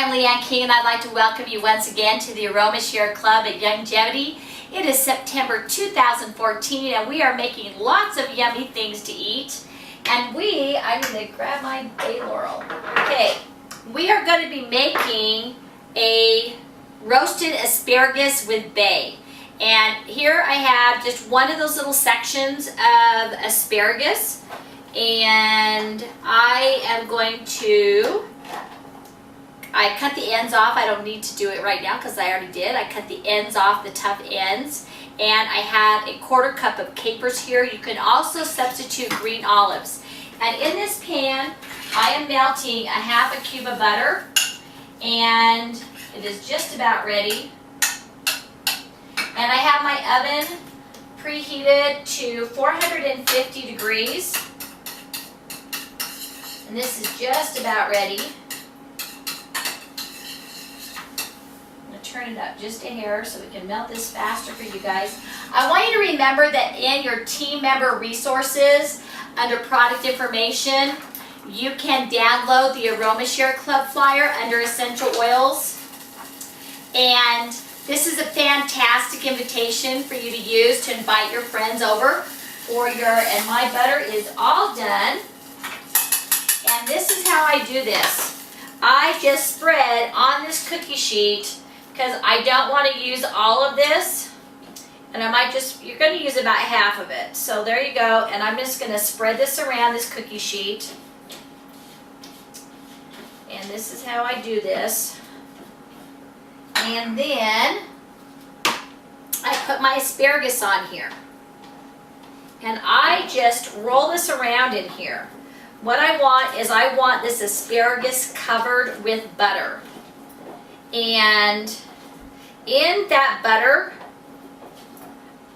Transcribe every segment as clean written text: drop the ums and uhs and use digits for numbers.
I'm Leanne King, and I'd like to welcome you once again to the Aroma Share Club at Youngevity. It is September 2014, and we are making lots of yummy things to eat. And I'm going to grab my bay laurel. Okay, we are going to be making a roasted asparagus with bay. And here I have just one of those little sections of asparagus, and I cut the ends off. I don't need to do it right now because I already did. I cut the ends off, the tough ends. And I have a 1/4 cup of capers here. You can also substitute green olives. And in this pan, I am melting a 1/2 cube of butter. And it is just about ready. And I have my oven preheated to 450 degrees. And this is just about ready. Turn it up just a hair so we can melt this faster for you guys. I want you to remember that in your team member resources, under product information, you can download the Aroma Share Club flyer under essential oils. And this is a fantastic invitation for you to use to invite your friends over and my butter is all done. And this is how I do this. I just spread on this cookie sheet, because I don't want to use all of this, and you're going to use about half of it. So there you go, and I'm just going to spread this around this cookie sheet. And this is how I do this. And then I put my asparagus on here. And I just roll this around in here. What I want this asparagus covered with butter. And in that butter,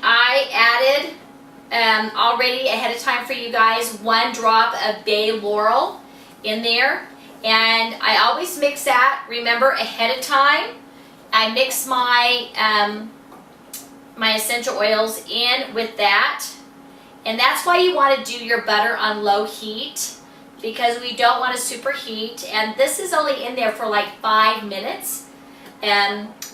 I added already ahead of time for you guys 1 drop of bay laurel in there. And I always mix that, remember, ahead of time. I mix my my essential oils in with that. And that's why you want to do your butter on low heat, because we don't want to superheat. And this is only in there for like 5 minutes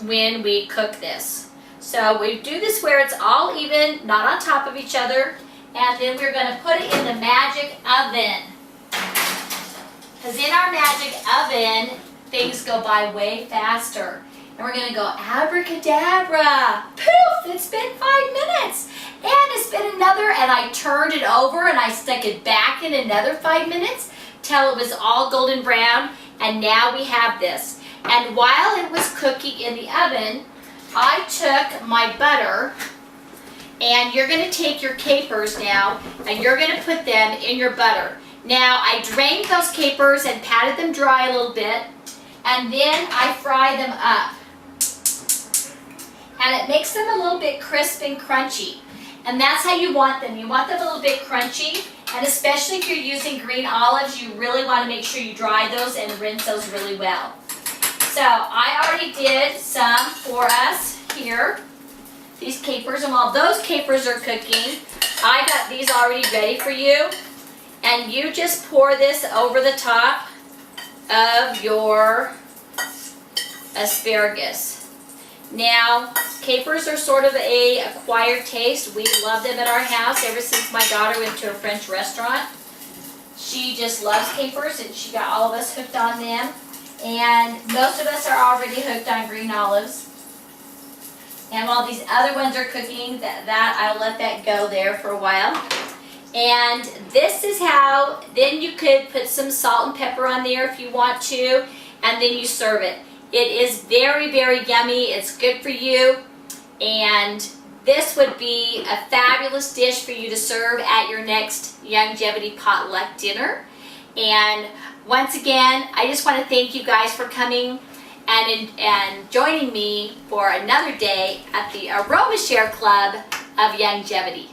when we cook this. So we do this where it's all even, not on top of each other, and then we're going to put it in the magic oven. Because in our magic oven, things go by way faster. And we're going to go abracadabra. Poof! It's been 5 minutes. And it's been another, and I turned it over and I stuck it back in another 5 minutes till it was all golden brown. And now we have this. And while it was cooking in the oven, I took my butter, and you're going to take your capers now, and you're going to put them in your butter. Now, I drained those capers and patted them dry a little bit, and then I fry them up. And it makes them a little bit crisp and crunchy. And that's how you want them. You want them a little bit crunchy, and especially if you're using green olives, you really want to make sure you dry those and rinse those really well. So I already did some for us here, these capers, and while those capers are cooking, I got these already ready for you. And you just pour this over the top of your asparagus. Now, capers are sort of a acquired taste. We love them at our house ever since my daughter went to a French restaurant. She just loves capers, and she got all of us hooked on them. And most of us are already hooked on green olives. And while these other ones are cooking, I'll let that go there for a while. And this is how, then you could put some salt and pepper on there if you want to, and then you serve it. It is very, very yummy. It's good for you. And this would be a fabulous dish for you to serve at your next Youngevity potluck dinner. And once again, I just want to thank you guys for coming and joining me for another day at the Aroma Share Club of Youngevity.